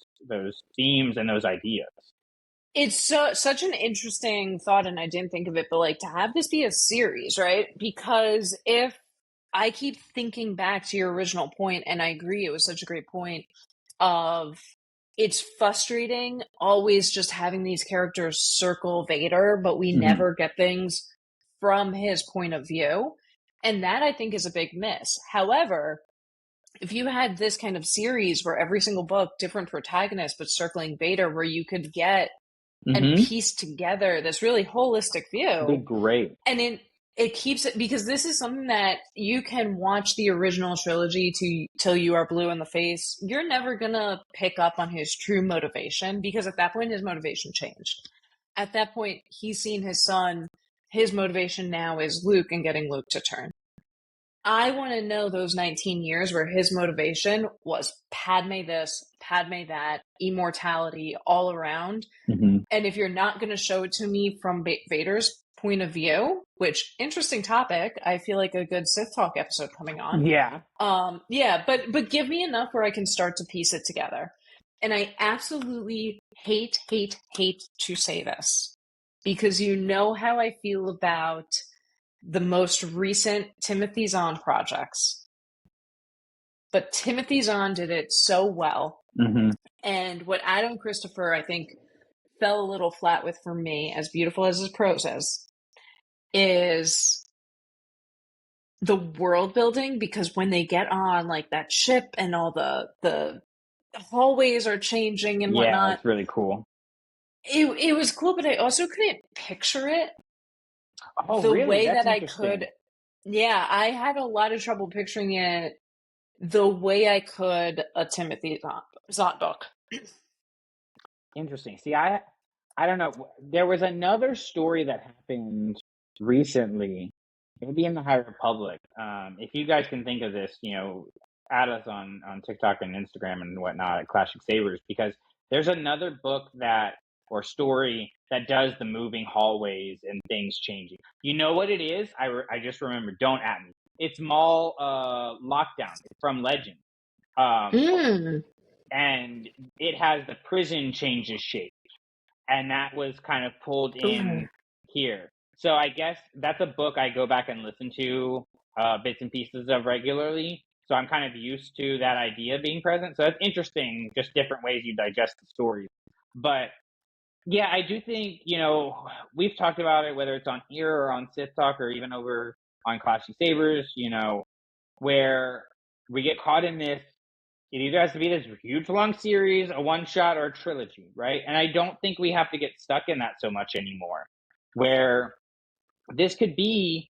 themes and those ideas. It's such an interesting thought, and I didn't think of it, but like to have this be a series, right? Because if I keep thinking back to your original point, and I agree, it was such a great point of it's frustrating always just having these characters circle Vader, but we Mm-hmm. never get things from his point of view. And that I think is a big miss. However, if you had this kind of series where every single book, different protagonists, but circling Vader, where you could get and Mm-hmm. piece together this really holistic Be view, great. and it keeps it, because this is something that you can watch the original trilogy to till you are blue in the face. You're never gonna pick up on his true motivation, because at that point his motivation changed. At that point he's seen his son. His motivation now is Luke and getting Luke to turn. I want to know those 19 years where his motivation was Padme this, Padme that, immortality all around. Mm-hmm. And if you're not going to show it to me from Vader's point of view, which interesting topic, I feel like a good Sith Talk episode coming on. Yeah. Yeah, but give me enough where I can start to piece it together. And I absolutely hate to say this, because you know how I feel about the most recent Timothy Zahn projects. But Timothy Zahn did it so well. Mm-hmm. And what Adam Christopher, I think, fell a little flat with for me, as beautiful as his prose is the world building. Because when they get on like that ship and all the hallways are changing and Yeah, whatnot, it's really cool. it was cool, but I also couldn't picture it Oh, the really? way That's that I interesting. could. Yeah, I had a lot of trouble picturing it the way I could a Timothy Zahn book. Interesting. See, I don't know. There was another story that happened recently, maybe in the High Republic. If you guys can think of this, add us on TikTok and Instagram and whatnot at Classic Sabers, because there's another book that or story that does the moving hallways and things changing. You know what it is? I just remember. Don't at me. It's Maul Lockdown. It's from Legend. Um, Mm. and it has the prison changes shape, and that was kind of pulled Ooh. in here. So I guess that's a book I go back and listen to bits and pieces of regularly. So I'm kind of used to that idea being present. So it's interesting, just different ways you digest the stories. But yeah, I do think, we've talked about it, whether it's on here or on Sith Talk or even over on Clashing Sabers, where we get caught in this. It either has to be this huge long series, a one shot, or a trilogy, right? And I don't think we have to get stuck in that so much anymore. Where this could be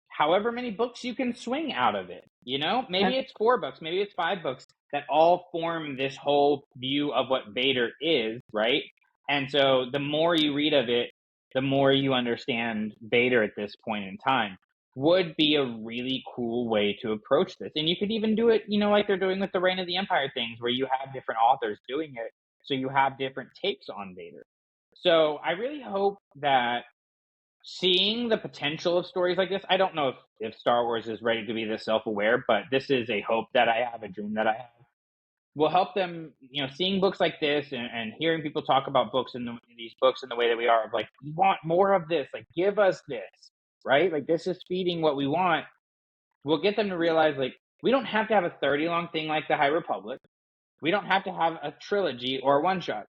however many books you can swing out of it. Maybe it's 4 books, maybe it's 5 books that all form this whole view of what Vader is, right? And so the more you read of it, the more you understand Vader at this point in time. would be a really cool way to approach this. And you could even do it, like they're doing with the Reign of the Empire things, where you have different authors doing it, so you have different takes on Vader. So I really hope that seeing the potential of stories like this, I don't know if Star Wars is ready to be this self-aware, but this is a hope that I have, a dream that I have, will help them, seeing books like this and hearing people talk about these books in the way that we are, of like, we want more of this, like, give us this, right? Like, this is feeding what we want. We'll get them to realize, like, we don't have to have a 30 long thing like the High Republic. We don't have to have a trilogy or a one shot.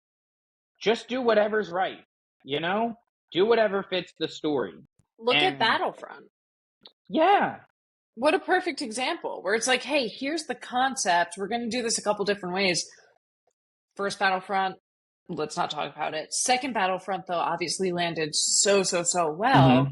Just do whatever's right, do whatever fits the story. Look at And Battlefront. yeah. What a perfect example, where it's like, hey, here's the concept. We're going to do this a couple different ways. First Battlefront, let's not talk about it. Second Battlefront, though, obviously landed so well.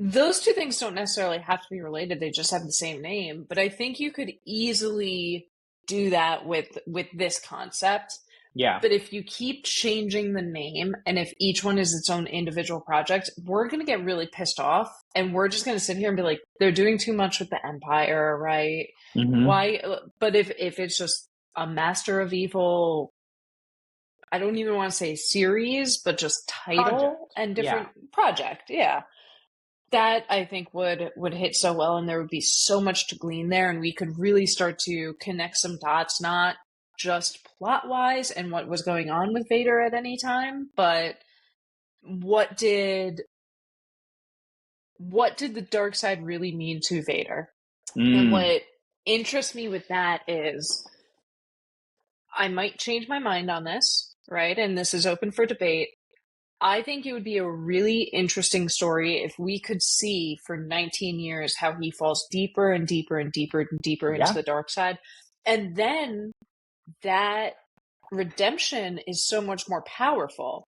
Those two things don't necessarily have to be related. They just have the same name. But I think you could easily do that with this concept. Yeah. But if you keep changing the name, and if each one is its own individual project, we're going to get really pissed off. And we're just going to sit here and be like, they're doing too much with the Empire, right? Why? But if it's just a Master of Evil, I don't even want to say series, but just title and different project. Yeah. That I think would hit so well, and there would be so much to glean there, and we could really start to connect some dots, not just plot-wise and what was going on with Vader at any time, but what did the dark side really mean to Vader? And what interests me with that is, I might change my mind on this, right? And this is open for debate. I think it would be a really interesting story if we could see for 19 years how he falls deeper and deeper and deeper and deeper into the dark side. And then that redemption is so much more powerful,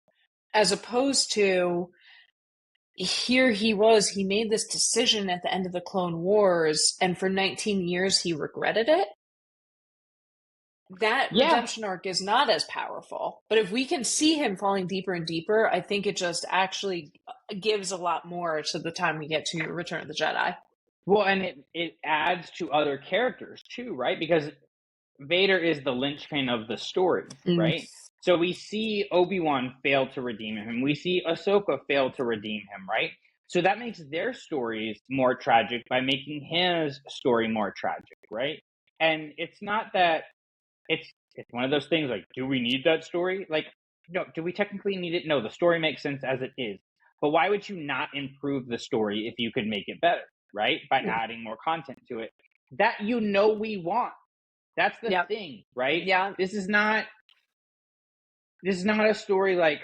as opposed to, here he made this decision at the end of the Clone Wars, and for 19 years he regretted it. That redemption arc is not as powerful. But if we can see him falling deeper and deeper, I think it just actually gives a lot more to the time we get to Return of the Jedi. Well, and it adds to other characters too, right? Because Vader is the linchpin of the story, right? So we see Obi-Wan fail to redeem him. We see Ahsoka fail to redeem him, right? So that makes their stories more tragic by making his story more tragic, right? And it's not that it's one of those things like, do we need that story? Like, no, do we technically need it? No, the story makes sense as it is. But why would you not improve the story if you could make it better, right? By adding more content to it that we want. That's the thing, right? Yeah. This is not a story like,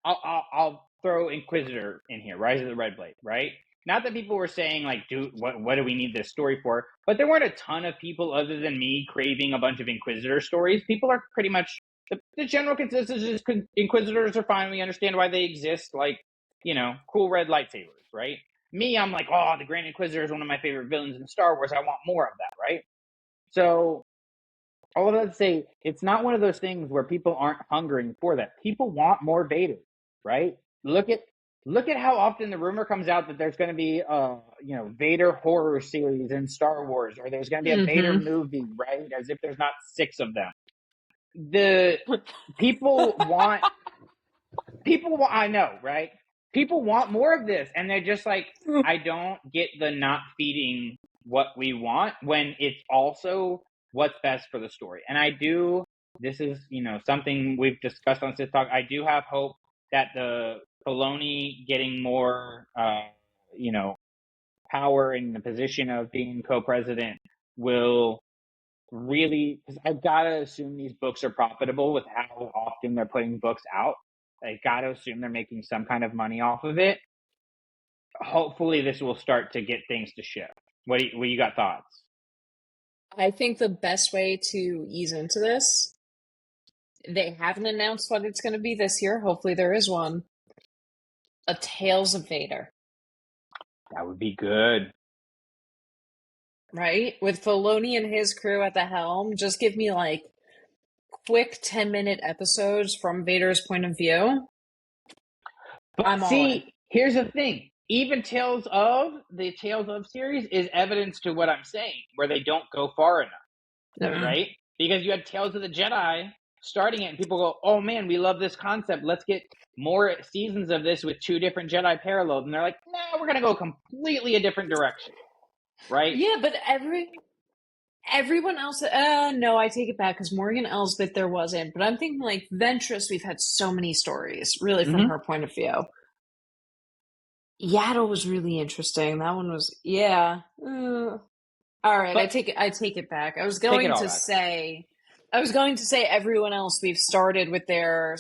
I'll throw Inquisitor in here, Rise of the Red Blade, right? Not that people were saying, like, what do we need this story for? But there weren't a ton of people other than me craving a bunch of Inquisitor stories. People are pretty much, the general consensus is Inquisitors are fine. We understand why they exist, like, cool red lightsabers, right? Me, I'm like, oh, the Grand Inquisitor is one of my favorite villains in Star Wars. I want more of that, right? So all of that to say, it's not one of those things where people aren't hungering for that. People want more Vader, right? Look at how often the rumor comes out that there's going to be Vader horror series in Star Wars, or there's going to be a Vader movie, right? As if there's not 6 of them. The people want I know, right? People want more of this, and they're just like, I don't get the not feeding what we want when it's also what's best for the story. And this is, something we've discussed on Sith Talk. I do have hope that the Filoni getting more, power in the position of being co-president will really, because I've got to assume these books are profitable with how often they're putting books out. I got to assume they're making some kind of money off of it. Hopefully this will start to get things to shift. What you got thoughts? I think the best way to ease into this, they haven't announced what it's going to be this year. Hopefully there is one. A Tales of Vader. That would be good. Right? With Filoni and his crew at the helm, just give me like quick 10-minute episodes from Vader's point of view. But here's the thing. even the Tales of series is evidence to what I'm saying, where they don't go far enough, right? Because you had Tales of the Jedi starting it, and people go, "Oh man, we love this concept. Let's get more seasons of this with 2 different Jedi parallels." And they're like, "Nah, we're gonna go completely a different direction," right? Yeah, but everyone else. No, I take it back because Morgan Elsbeth there wasn't. But I'm thinking like Ventress. We've had so many stories, really, from Mm-hmm. her point of view. Yaddle was really interesting. That one was, yeah. All right, But I take it back. take it all back. I was going to say everyone else we've started with their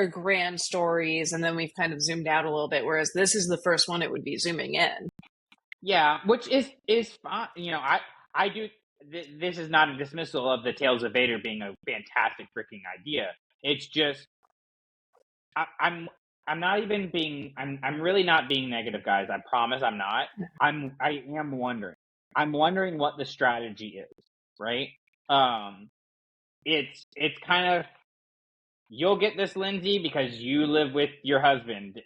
grand stories, and then we've kind of zoomed out a little bit. Whereas this is the first one; it would be zooming in. Yeah, which is fine. I do. This is not a dismissal of the Tales of Vader being a fantastic freaking idea. It's just I'm not even being I'm really not being negative, guys. I promise I'm not. I am wondering. I'm wondering what the strategy is, right? Um, it's kind of, you'll get this, Lindsay, because you live with your husband,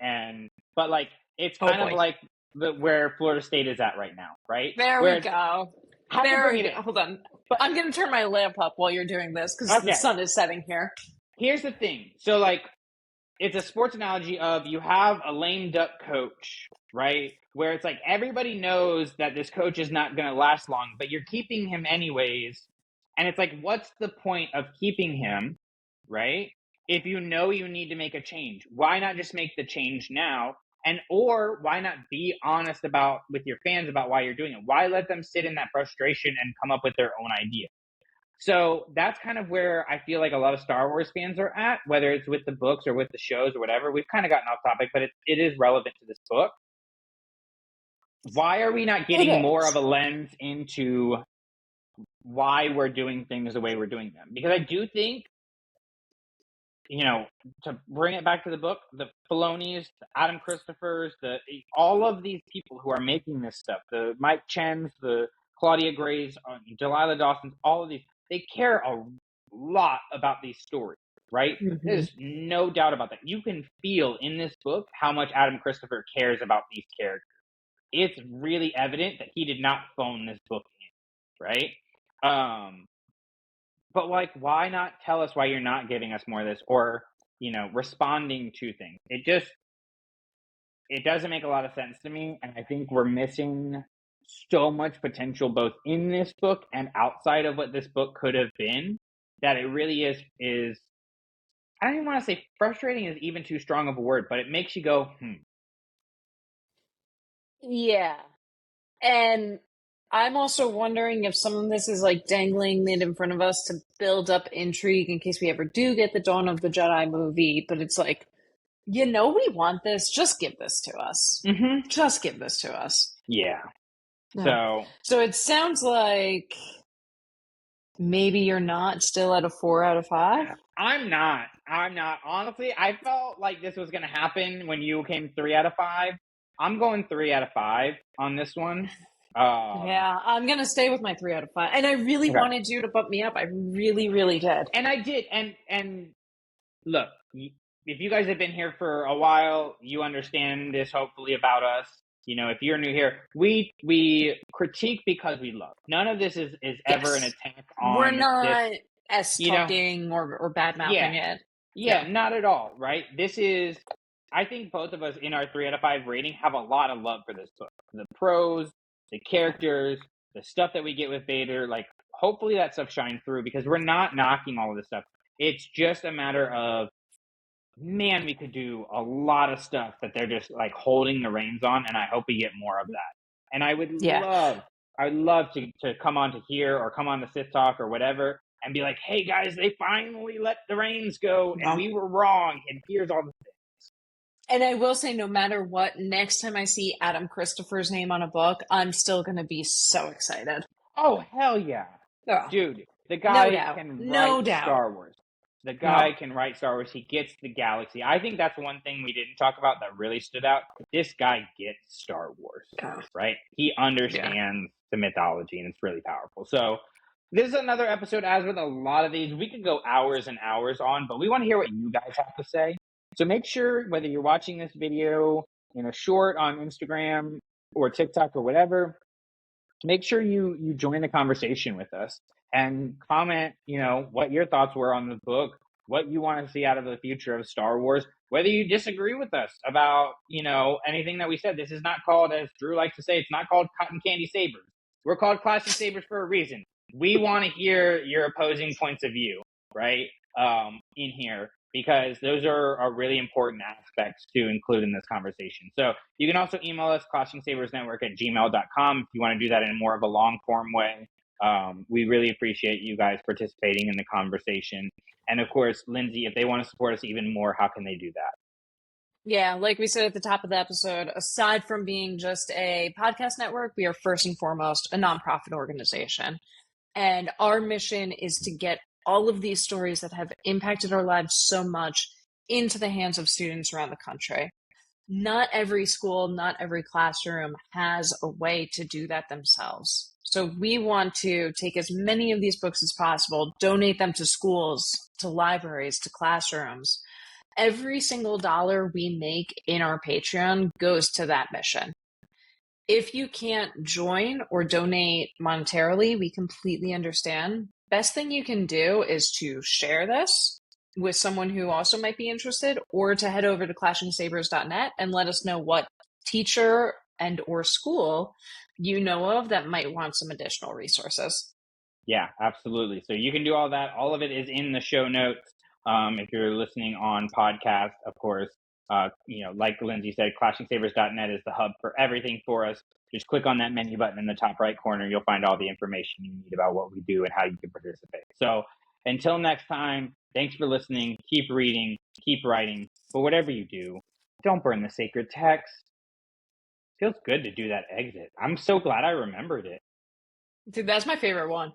but like it's Oh kind of boy. like where Florida State is at right now, right? There Where we it's, go. have to There bring we it go. in. Hold on. But I'm going to turn my lamp up while you're doing this because the okay, sun is setting here. here's the thing. So like, it's a sports analogy of, you have a lame duck coach, right? Where it's like everybody knows that this coach is not going to last long, but you're keeping him anyways. And it's like, what's the point of keeping him, right? If you know you need to make a change, why not just make the change now? Or why not be honest with your fans about why you're doing it? Why let them sit in that frustration and come up with their own idea? So that's kind of where I feel like a lot of Star Wars fans are at, whether it's with the books or with the shows or whatever. We've kind of gotten off topic, but it is relevant to this book. Why are we not It getting more of is. a lens into why we're doing things the way we're doing them? Because I do think, to bring it back to the book, the Filonis, the Adam Christophers, all of these people who are making this stuff, the Mike Chens, the Claudia Grays, Delilah Dawson's, all of these, they care a lot about these stories, right? There's no doubt about that. You can feel in this book how much Adam Christopher cares about these characters. It's really evident that he did not phone this book in, right? But like, why not tell us why you're not giving us more of this, or responding to things? It doesn't make a lot of sense to me, and I think we're missing so much potential both in this book and outside of what this book could have been, that it really is I don't even want to say frustrating is even too strong of a word, but it makes you go, Yeah. And I'm also wondering if some of this is like dangling it in front of us to build up intrigue in case we ever do get the Dawn of the Jedi movie. But it's like, we want this. Just give this to us. Mm-hmm. Just give this to us. Yeah. No. So it sounds like maybe you're not still at a 4 out of 5. I'm not. Honestly, I felt like this was going to happen when you came 3 out of 5. I'm going 3 out of 5 on this one. Yeah, I'm gonna stay with my 3 out of 5. And I really Okay. wanted you to bump me up. I really, really did. And I did. And look, if you guys have been here for a while, you understand this hopefully about us. If you're new here, we critique because we love. None of this is ever an Yes. attack on We're not this, talking or bad mouthing it. Yeah, not at all, right? I think both of us in our 3 out of 5 rating have a lot of love for this book. The prose, the characters, the stuff that we get with Vader, like, hopefully that stuff shines through, because we're not knocking all of this stuff. It's just a matter of, man, we could do a lot of stuff that they're just like holding the reins on, and I hope we get more of that. And I would love to come on to here or come on to Sith Talk or whatever and be like, hey guys, they finally let the reins go and we were wrong, and here's all the things. And I will say, no matter what, next time I see Adam Christopher's name on a book, I'm still going to be so excited. Oh, hell yeah. Oh, dude, the guy can write Star Wars. The guy can write Star Wars. He gets the galaxy. I think that's one thing we didn't talk about that really stood out. This guy gets Star Wars, right? He understands the mythology, and it's really powerful. So this is another episode. As with a lot of these, we could go hours and hours on, but we want to hear what you guys have to say. So make sure, whether you're watching this video in a short on Instagram or TikTok or whatever, make sure you join the conversation with us and comment, what your thoughts were on the book, what you want to see out of the future of Star Wars, whether you disagree with us about, anything that we said. This is not called, as Drew likes to say, it's not called cotton candy sabers. We're called classic sabers for a reason. We want to hear your opposing points of view, right? In here, because those are really important aspects to include in this conversation. So you can also email us, clashingsabersnetwork@gmail.com, if you want to do that in more of a long form way. We really appreciate you guys participating in the conversation. And of course, Lindsay, if they want to support us even more, how can they do that? Yeah, like we said at the top of the episode, aside from being just a podcast network, we are first and foremost a nonprofit organization. And our mission is to get all of these stories that have impacted our lives so much into the hands of students around the country. Not every school, not every classroom has a way to do that themselves. So we want to take as many of these books as possible, donate them to schools, to libraries, to classrooms. Every single dollar we make in our Patreon goes to that mission. If you can't join or donate monetarily, we completely understand. Best thing you can do is to share this with someone who also might be interested, or to head over to clashingsabers.net and let us know what teacher and or school you know of that might want some additional resources. Yeah, absolutely. So you can do all that. All of it is in the show notes. If you're listening on podcast, of course, like Lindsay said, clashingsabers.net is the hub for everything for us. Just click on that menu button in the top right corner. You'll find all the information you need about what we do and how you can participate. So until next time, thanks for listening. Keep reading, keep writing. But whatever you do, don't burn the sacred text. Feels good to do that exit. I'm so glad I remembered it. Dude, that's my favorite one.